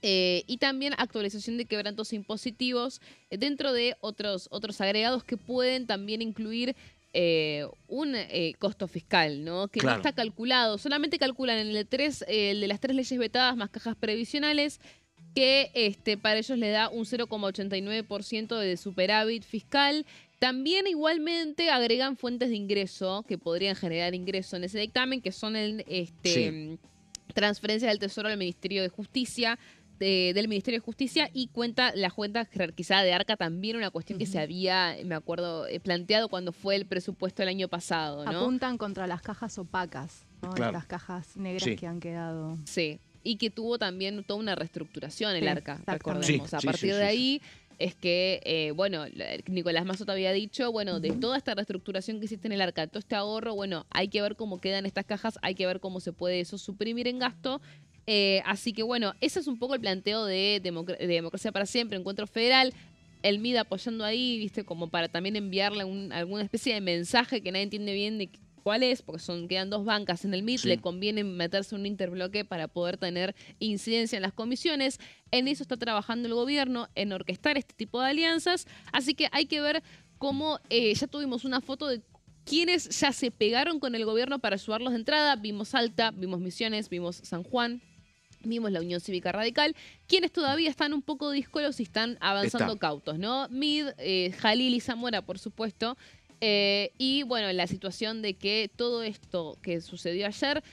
y también actualización de quebrantos impositivos, dentro de otros agregados que pueden también incluir un costo fiscal, ¿no? Que Claro. no está calculado. Solamente calculan el de las 3 leyes vetadas más cajas previsionales, que para ellos le da un 0,89% de superávit fiscal. También igualmente agregan fuentes de ingreso que podrían generar ingreso en ese dictamen, que son transferencias del Tesoro al Ministerio de Justicia, del Ministerio de Justicia, y la cuenta jerarquizada de Arca, también una cuestión que se había, me acuerdo, planteado cuando fue el presupuesto el año pasado, ¿no? Apuntan contra las cajas opacas, ¿no? Claro. Estas cajas negras Sí. que han quedado. Sí, y que tuvo también toda una reestructuración el Sí, Arca, exactamente. recordemos. Sí, A sí, partir sí, de sí, ahí es que, bueno, Nicolás Mazzotta había dicho, bueno, de toda esta reestructuración que hiciste en el Arca, todo este ahorro, bueno, hay que ver cómo quedan estas cajas, hay que ver cómo se puede eso suprimir en gasto. Así que, bueno, ese es un poco el planteo de Democracia para Siempre, Encuentro Federal. El MID apoyando ahí, viste, como para también enviarle alguna especie de mensaje que nadie entiende bien de cuál es, porque quedan 2 bancas en el MID, Sí. le conviene meterse un interbloque para poder tener incidencia en las comisiones. En eso está trabajando el gobierno, en orquestar este tipo de alianzas. Así que hay que ver cómo ya tuvimos una foto de quienes ya se pegaron con el gobierno para ayudarlos de entrada. Vimos Salta, vimos Misiones, vimos San Juan. Vimos la Unión Cívica Radical, quienes todavía están un poco díscolos y están avanzando cautos, ¿no? MID, Jalil y Zamora, por supuesto. Y bueno, la situación de que todo esto que sucedió ayer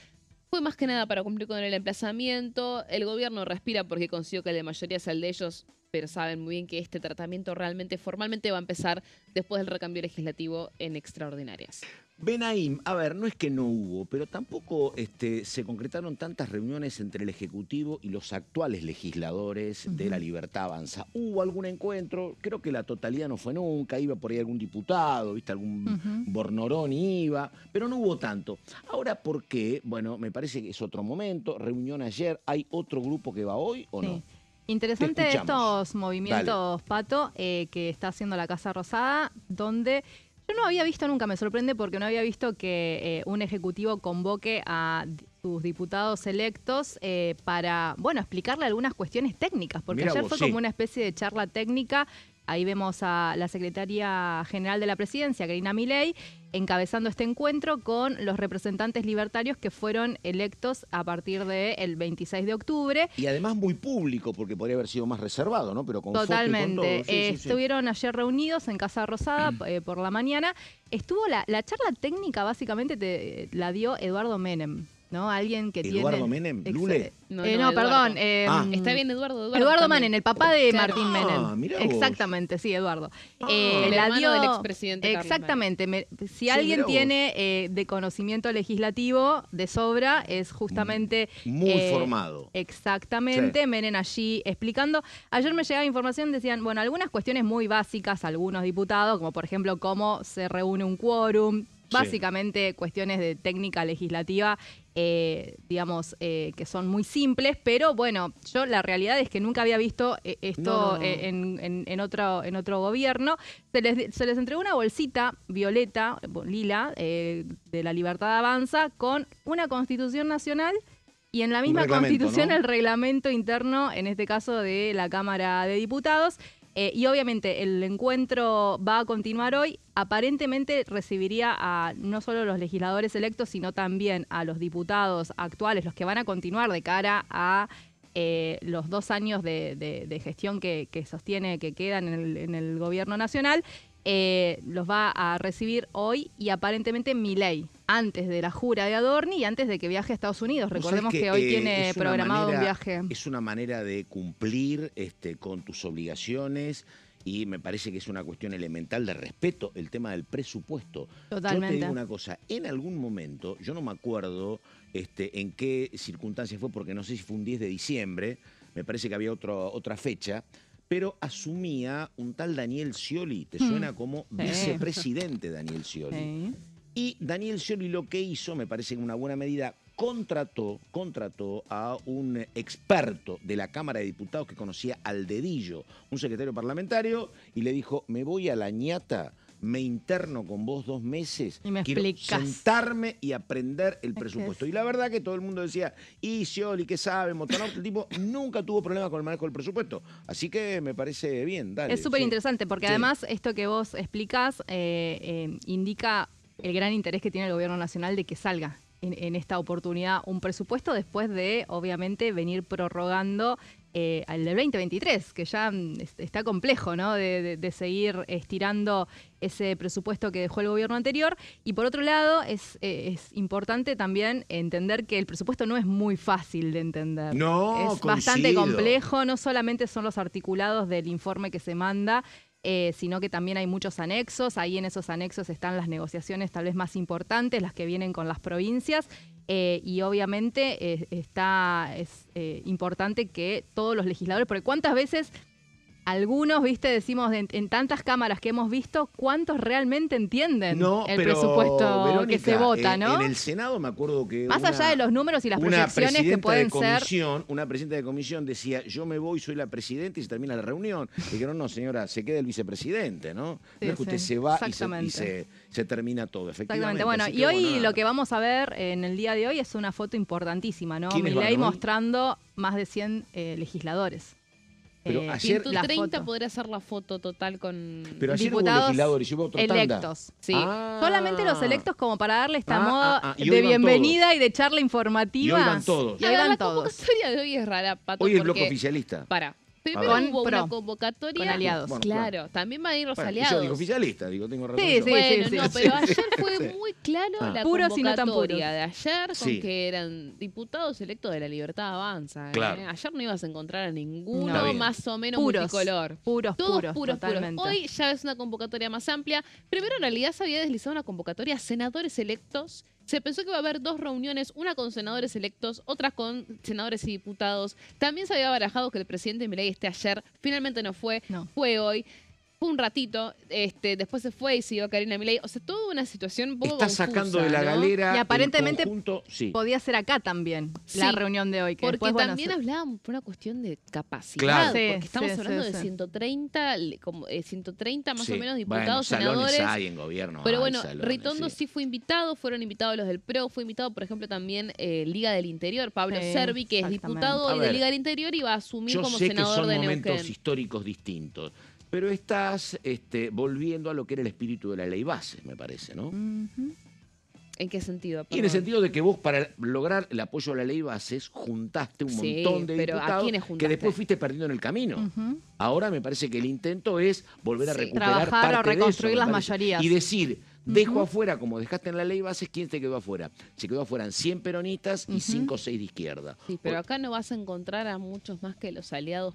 fue más que nada para cumplir con el emplazamiento. El gobierno respira porque consiguió que la mayoría sea el de ellos, pero saben muy bien que este tratamiento realmente, formalmente, va a empezar después del recambio legislativo en extraordinarias. Benaim, a ver, no es que no hubo, pero tampoco se concretaron tantas reuniones entre el Ejecutivo y los actuales legisladores de la Libertad Avanza. Hubo algún encuentro, creo que la totalidad no fue nunca, iba por ahí algún diputado, viste, algún Bornorón iba, pero no hubo tanto. Ahora, ¿por qué? Bueno, me parece que es otro momento, reunión ayer, ¿hay otro grupo que va hoy o no? Interesante Te escuchamos. estos movimientos, Pato, que está haciendo la Casa Rosada, donde yo no había visto nunca, me sorprende porque no había visto que un ejecutivo convoque a sus diputados electos para, bueno, explicarle algunas cuestiones técnicas, porque Mirá ayer vos, fue sí. como una especie de charla técnica Ahí vemos a la secretaria general de la presidencia, Karina Milei, encabezando este encuentro con los representantes libertarios que fueron electos a partir del 26 de octubre. Y además muy público, porque podría haber sido más reservado, ¿no? Pero con totalmente. Foto y con todo. Sí, Estuvieron ayer reunidos en Casa Rosada por la mañana. Estuvo la charla técnica, básicamente la dio Eduardo Menem, ¿no? Alguien que ¿Eduardo Menem? ¿Lule? No, perdón. Está bien Eduardo Menem, el papá de Martín Menem. Mirá vos. Exactamente, sí, Eduardo. El hermano del expresidente Carlos exactamente. Menem. Si alguien tiene de conocimiento legislativo de sobra, es justamente... Muy formado. Exactamente, sí. Menem allí explicando. Ayer me llegaba información, decían, bueno, algunas cuestiones muy básicas, algunos diputados, como por ejemplo cómo se reúne un quórum, básicamente cuestiones de técnica legislativa, digamos, que son muy simples, pero bueno, yo la realidad es que nunca había visto esto en otro gobierno. Se les entregó una bolsita violeta, lila, de la Libertad Avanza, con una Constitución Nacional y en la misma Constitución, ¿no?, el reglamento interno, en este caso de la Cámara de Diputados. Y obviamente el encuentro va a continuar hoy. Aparentemente recibiría a no solo los legisladores electos, sino también a los diputados actuales, los que van a continuar de cara a los 2 años de gestión que sostiene, que quedan en el gobierno nacional. Los va a recibir hoy y aparentemente Milei, antes de la jura de Adorni y antes de que viaje a Estados Unidos. Recordemos que hoy tiene programado un viaje. Es una manera de cumplir con tus obligaciones y me parece que es una cuestión elemental de respeto el tema del presupuesto. Totalmente. Yo te digo una cosa, en algún momento, yo no me acuerdo en qué circunstancias fue, porque no sé si fue un 10 de diciembre, me parece que había otra fecha, pero asumía un tal Daniel Scioli, ¿te suena? Como vicepresidente Daniel Scioli? Sí. Y Daniel Scioli lo que hizo, me parece en una buena medida, contrató a un experto de la Cámara de Diputados que conocía al dedillo, un secretario parlamentario, y le dijo, me voy a la ñata, me interno con vos 2 meses, y me quiero explicás. sentarme y aprender el presupuesto. Y la verdad que todo el mundo decía, y Scioli, ¿qué sabe? Montanaro, el tipo nunca tuvo problema con el manejo del presupuesto. Así que me parece bien, dale. Es súper interesante porque además esto que vos explicás indica el gran interés que tiene el gobierno nacional de que salga en esta oportunidad un presupuesto después de, obviamente, venir prorrogando al del 2023, que ya está complejo, ¿no? De seguir estirando ese presupuesto que dejó el gobierno anterior. Y por otro lado, es importante también entender que el presupuesto no es muy fácil de entender. No, es bastante complejo, no solamente son los articulados del informe que se manda, sino que también hay muchos anexos. Ahí en esos anexos están las negociaciones tal vez más importantes, las que vienen con las provincias. Y obviamente es importante que todos los legisladores, porque cuántas veces algunos, decimos en tantas cámaras que hemos visto, ¿cuántos realmente entienden el presupuesto, Verónica, que se vota, ¿no? En el Senado me acuerdo que más allá de los números y las proyecciones que pueden ser... Una presidenta de comisión decía, yo me voy, soy la presidenta y se termina la reunión. Le dijeron, no señora, se queda el vicepresidente, ¿no? No es que usted se va y se termina todo, efectivamente. Exactamente, bueno, y hoy lo que vamos a ver en el día de hoy es una foto importantísima, ¿no? Milei mostrando más de 100 legisladores. Pero ayer 130 podría ser la foto total con diputados electos. Sí. Solamente los electos como para darle esta moda de bienvenida y de charla informativa. Y hoy van todos. La convocatoria de hoy es rara, Pato. Hoy el bloque oficialista. Primero hubo una convocatoria con aliados. Bueno, claro, también van a ir los aliados. Yo digo oficialista, tengo razón. Sí, pero ayer fue muy claro la convocatoria de ayer con que eran diputados electos de la Libertad Avanza. Claro. Ayer no ibas a encontrar a ninguno más o menos multicolor. Puros. Hoy ya es una convocatoria más amplia. Primero, en realidad, se había deslizado una convocatoria a senadores electos. Se pensó que iba a haber 2 reuniones, una con senadores electos, otra con senadores y diputados. También se había barajado que el presidente Milei esté ayer. Finalmente no fue. Fue hoy. Fue un ratito, después se fue y siguió Karina Milei. O sea, toda una situación un poco Está confusa, sacando de la galera. Y aparentemente podía ser acá también la reunión de hoy. Que porque después, también hablábamos por una cuestión de capacidad. Claro. Porque estamos hablando de 130 más o menos diputados, senadores. Hay en gobierno. Pero bueno, Ritondo sí fue invitado, fueron invitados los del PRO, fue invitado, por ejemplo, también Liga del Interior, Pablo Servi, que es diputado hoy de Liga del Interior y va a asumir como senador de Neuquén. Yo sé que son momentos históricos distintos. Pero estás volviendo a lo que era el espíritu de la ley base, me parece, ¿no? ¿En qué sentido? Y en el sentido de que vos, para lograr el apoyo a la ley bases, juntaste un montón de pero ¿a quiénes diputados juntaste? que después fuiste perdiendo en el camino. Ahora me parece que el intento es volver a recuperar trabajar parte o reconstruir de eso, las me parece. mayorías. Y decir, dejo afuera, como dejaste en la ley bases, ¿quién te quedó afuera? Se quedó afuera 100 peronistas y 5 o 6 de izquierda. Sí, pero acá no vas a encontrar a muchos más que los aliados.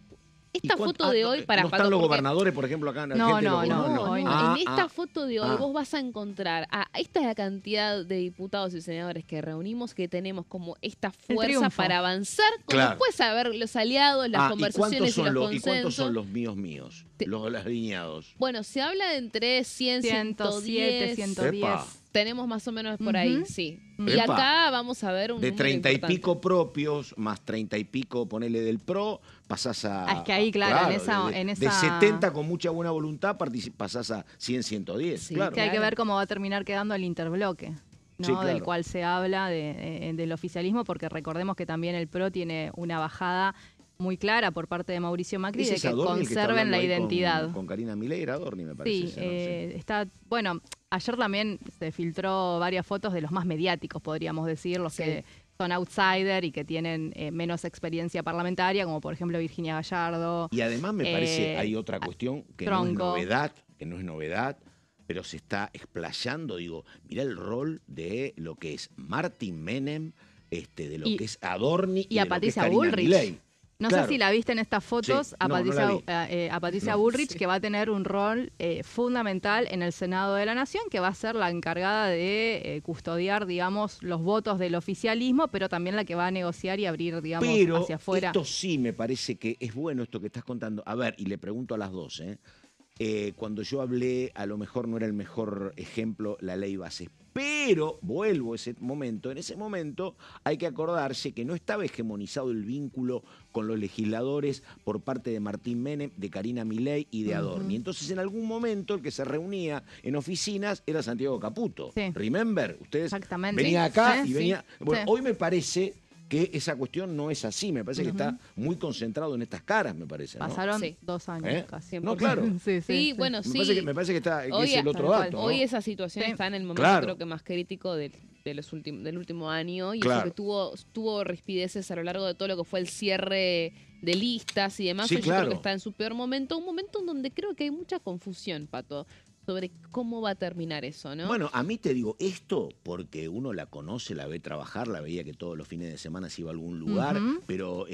Esta foto Ah, de no, hoy para ¿no están los gobernadores, por ejemplo, acá? No, no. En esta foto de hoy vos vas a encontrar, esta es la cantidad de diputados y senadores que reunimos, que tenemos como esta fuerza para avanzar, como después saber los aliados, las conversaciones y los consensos. ¿Y cuántos son los míos? Los alineados. Bueno, se habla de entre 100, 107, 110. Epa. Tenemos más o menos por ahí, sí. Y Epa. acá vamos a ver un de número 30 y importante. pico propios, más 30 y pico, ponele del PRO, pasás a... Es que ahí, claro, en de esa... 70 con mucha buena voluntad, pasás a 100, 110. Sí, claro. Que hay que ver cómo va a terminar quedando el interbloque, ¿no? Sí, claro. Del cual se habla del oficialismo, porque recordemos que también el PRO tiene una bajada muy clara por parte de Mauricio Macri de que conserven la identidad. Con Karina Milei, era Adorni, me parece. Sí, está, bueno, ayer también se filtró varias fotos de los más mediáticos, podríamos decir, los que son outsider y que tienen menos experiencia parlamentaria, como por ejemplo Virginia Gallardo. Y además me parece, hay otra cuestión que no es novedad, pero se está explayando, digo, mirá el rol de lo que es Martín Menem, de lo que es Adorni y a de lo que es Patricia Karina Bullrich. Milei. No sé si la viste en estas fotos, Sí. a No, Patricia, no la a Patricia Bullrich, que va a tener un rol fundamental en el Senado de la Nación, que va a ser la encargada de custodiar, digamos, los votos del oficialismo, pero también la que va a negociar y abrir, digamos, hacia afuera. Esto sí me parece que es bueno esto que estás contando. A ver, y le pregunto a las dos, cuando yo hablé, a lo mejor no era el mejor ejemplo la ley base. Pero vuelvo a ese momento. En ese momento hay que acordarse que no estaba hegemonizado el vínculo con los legisladores por parte de Martín Menem, de Karina Milei y de Adorni. Entonces, en algún momento el que se reunía en oficinas era Santiago Caputo. Sí. Remember, ustedes Exactamente. venía acá Sí, y venía... sí. Bueno, Sí. hoy me parece que esa cuestión no es así. Me parece que está muy concentrado en estas caras, me parece, ¿no? Pasaron 2 años casi. No, claro. Sí, bueno, Me parece que está, que hoy, es el otro dato, ¿no? Hoy esa situación está en el momento, creo que más crítico del último año, y eso que tuvo rispideces a lo largo de todo lo que fue el cierre de listas y demás. Yo creo que está en su peor momento, un momento en donde creo que hay mucha confusión, Pato, sobre cómo va a terminar eso, ¿no? Bueno, a mí te digo esto porque uno la conoce, la ve trabajar, la veía que todos los fines de semana se iba a algún lugar, pero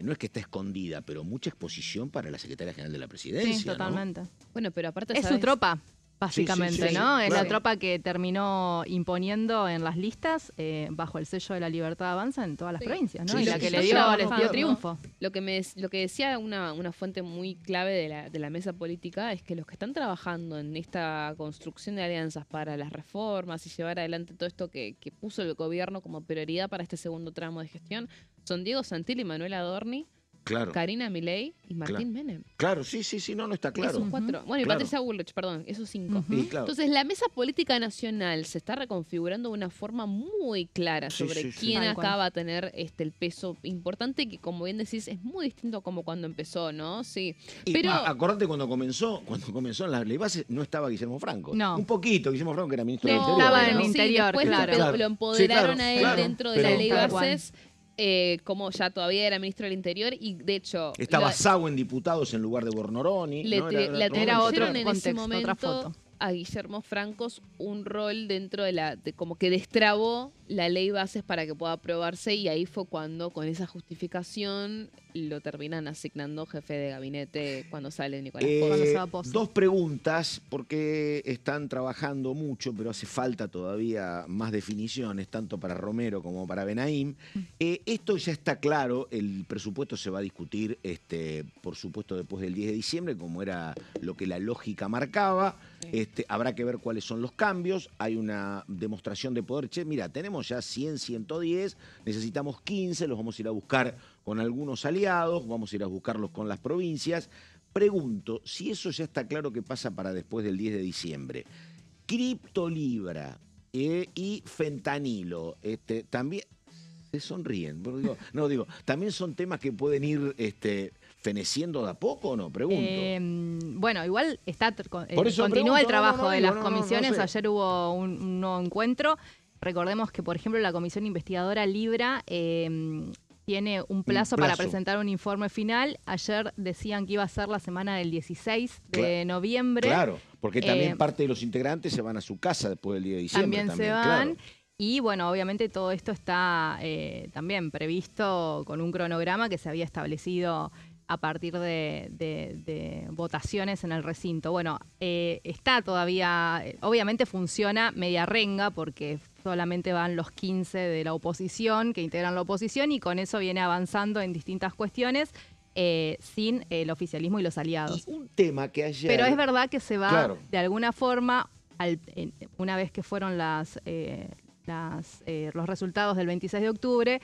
no es que está escondida, pero mucha exposición para la secretaria general de la presidencia. Sí, totalmente. ¿no? Bueno, pero aparte es su tropa. Básicamente, sí, ¿no? Es claro. la tropa que terminó imponiendo en las listas bajo el sello de la libertad avanza en todas las provincias, ¿no? Sí, y la sí, que sí, les dio triunfo. Lo que decía una fuente muy clave de la mesa política es que los que están trabajando en esta construcción de alianzas para las reformas y llevar adelante todo esto que puso el gobierno como prioridad para este segundo tramo de gestión son Diego Santilli y Manuel Adorni, Karina Milei y Martín Menem. Claro, sí, no está claro. Esos 4. Bueno, y Patricia Bullrich, perdón, esos 5. Entonces, la mesa política nacional se está reconfigurando de una forma muy clara sobre quién acá va a tener el peso importante, que como bien decís, es muy distinto como cuando empezó, ¿no? Sí. Pero acordate cuando comenzó en las ley bases, no estaba Guillermo Franco. No. Un poquito, Guillermo Franco, que era ministro del Interior. Estaba en el Interior, después lo empoderaron a él dentro de la ley bases. Como ya todavía era ministro del Interior y de hecho... Estaba Sago en diputados en lugar de Bornoroni. Era otro en contexto, ese momento otra foto. A Guillermo Francos un rol dentro de como que destrabó la ley bases para que pueda aprobarse, y ahí fue cuando con esa justificación lo terminan asignando jefe de gabinete cuando sale Nicolás Pozo. Dos preguntas, porque están trabajando mucho, pero hace falta todavía más definiciones, tanto para Romero como para Benaim. Esto ya está claro, el presupuesto se va a discutir, por supuesto, después del 10 de diciembre, como era lo que la lógica marcaba. Habrá que ver cuáles son los cambios. Hay una demostración de poder. Che, mira, tenemos ya 100, 110, necesitamos 15, los vamos a ir a buscar con algunos aliados, vamos a ir a buscarlos con las provincias. Pregunto, si eso ya está claro que pasa para después del 10 de diciembre, criptolibra y fentanilo, también se sonríen. Digo, también son temas que pueden ir feneciendo de a poco o no? Pregunto. Bueno, igual Por eso continúa el trabajo de las no comisiones. sé. Ayer hubo un nuevo encuentro. Recordemos que, por ejemplo, la Comisión Investigadora Libra tiene un plazo para presentar un informe final. Ayer decían que iba a ser la semana del 16 de noviembre. Claro, porque también parte de los integrantes se van a su casa después del día de diciembre. También se van. Claro. Y bueno, obviamente todo esto está también previsto con un cronograma que se había establecido a partir de votaciones en el recinto. Bueno, está todavía, obviamente funciona media renga porque solamente van los 15 de la oposición, que integran la oposición, y con eso viene avanzando en distintas cuestiones sin el oficialismo y los aliados. Y un tema que ayer... Pero es verdad que se va de alguna forma, una vez que fueron los resultados del 26 de octubre,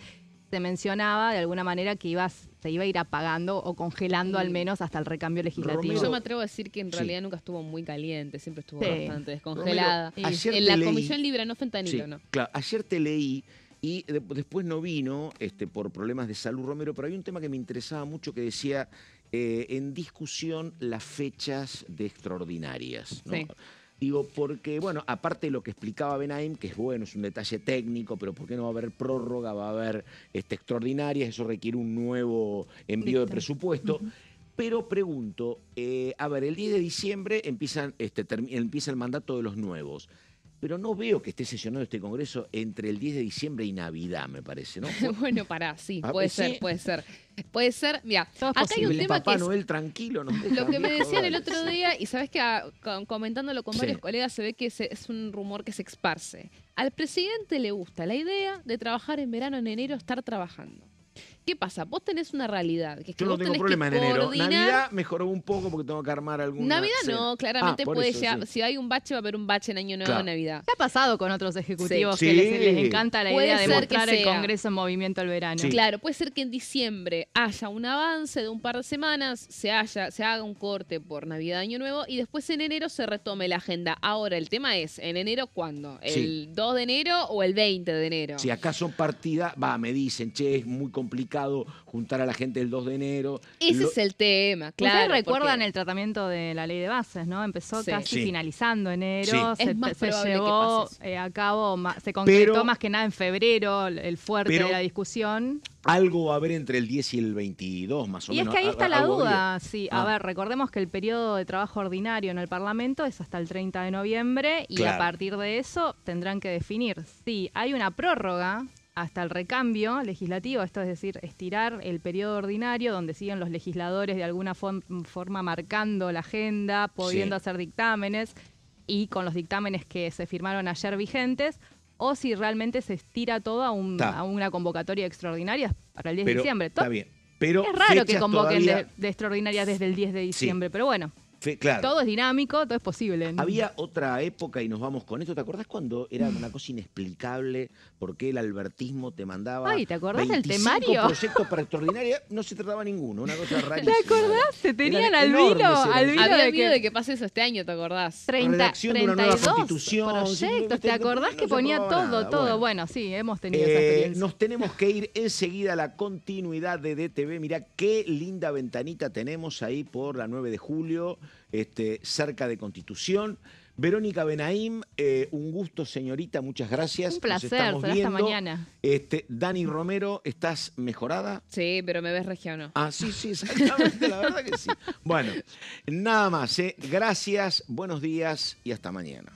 se mencionaba de alguna manera que se iba a ir apagando o congelando al menos hasta el recambio legislativo. Romero, yo me atrevo a decir que en realidad nunca estuvo muy caliente, siempre estuvo bastante descongelada. Romero, en la Comisión Libra, no fentanilo, ¿no? Claro, ayer te leí y después no vino por problemas de salud, Romero, pero hay un tema que me interesaba mucho que decía en discusión las fechas de extraordinarias, ¿no? Sí. Digo, porque, bueno, aparte de lo que explicaba Benaim, que es bueno, es un detalle técnico, pero ¿por qué no va a haber prórroga? Va a haber extraordinarias, eso requiere un nuevo envío de presupuesto. Pero pregunto, a ver, el 10 de diciembre empieza el mandato de los nuevos. Pero no veo que esté sesionado este Congreso entre el 10 de diciembre y Navidad, me parece, ¿no? Bueno, sí, puede ser. Puede ser, mira, acá hay un tema Papá que Noel tranquilo. Lo que me decían el otro día, y sabes que comentándolo con varios colegas, se ve que es un rumor que se esparce. Al presidente le gusta la idea de trabajar en verano, en enero, estar trabajando. ¿Qué pasa? Vos tenés una realidad. Que es que yo no vos tengo problema en enero. Navidad mejoró un poco porque tengo que armar alguna... Navidad no, claramente puede ya... Si hay un bache, va a haber un bache en Año Nuevo, Navidad. ¿Qué ha pasado con otros ejecutivos que les encanta la idea de mostrar el Congreso en movimiento al verano? Sí. Claro, puede ser que en diciembre haya un avance de un par de semanas, se haga un corte por Navidad, Año Nuevo, y después en enero se retome la agenda. Ahora, el tema es, ¿en enero cuándo? ¿El 2 de enero o el 20 de enero? Si acá son partidas, me dicen, es muy complicado juntar a la gente el 2 de enero. Ese es el tema, claro. Ustedes recuerdan el tratamiento de la ley de bases, ¿no? Empezó casi finalizando enero, se llevó a cabo, se concretó más que nada en febrero el fuerte de la discusión. Algo va a haber entre el 10 y el 22, más o menos. Y es que ahí está la duda. Sí, a ver, recordemos que el periodo de trabajo ordinario en el Parlamento es hasta el 30 de noviembre y a partir de eso tendrán que definir si hay una prórroga hasta el recambio legislativo, esto es decir, estirar el periodo ordinario donde siguen los legisladores de alguna forma marcando la agenda, pudiendo hacer dictámenes y con los dictámenes que se firmaron ayer vigentes, o si realmente se estira todo a una convocatoria extraordinaria para el 10 de diciembre. Está bien. Pero es raro que convoquen de extraordinarias desde el 10 de diciembre, pero bueno. Todo es dinámico, todo es posible, ¿no? Había otra época, y nos vamos con esto, ¿te acordás cuando era una cosa inexplicable por qué el albertismo te mandaba ¿te acordás del temario? proyectos para extraordinaria? No se trataba ninguno, una cosa rarísima. ¿Te acordás? Se tenían al vilo. Había miedo de que pase eso este año, ¿te acordás? 32 de una nueva constitución, proyectos, ¿te acordás que ponía todo? Bueno, sí, hemos tenido esa experiencia. Nos tenemos que ir enseguida a la continuidad de DTV. Mirá qué linda ventanita tenemos ahí por la 9 de julio. Cerca de Constitución. Verónica Benaim, un gusto, señorita, muchas gracias. Un placer, será hasta mañana. Dani Romero, ¿estás mejorada? Sí, pero me ves regia o no. Sí, exactamente, la verdad que sí. Bueno, nada más, gracias, buenos días y hasta mañana.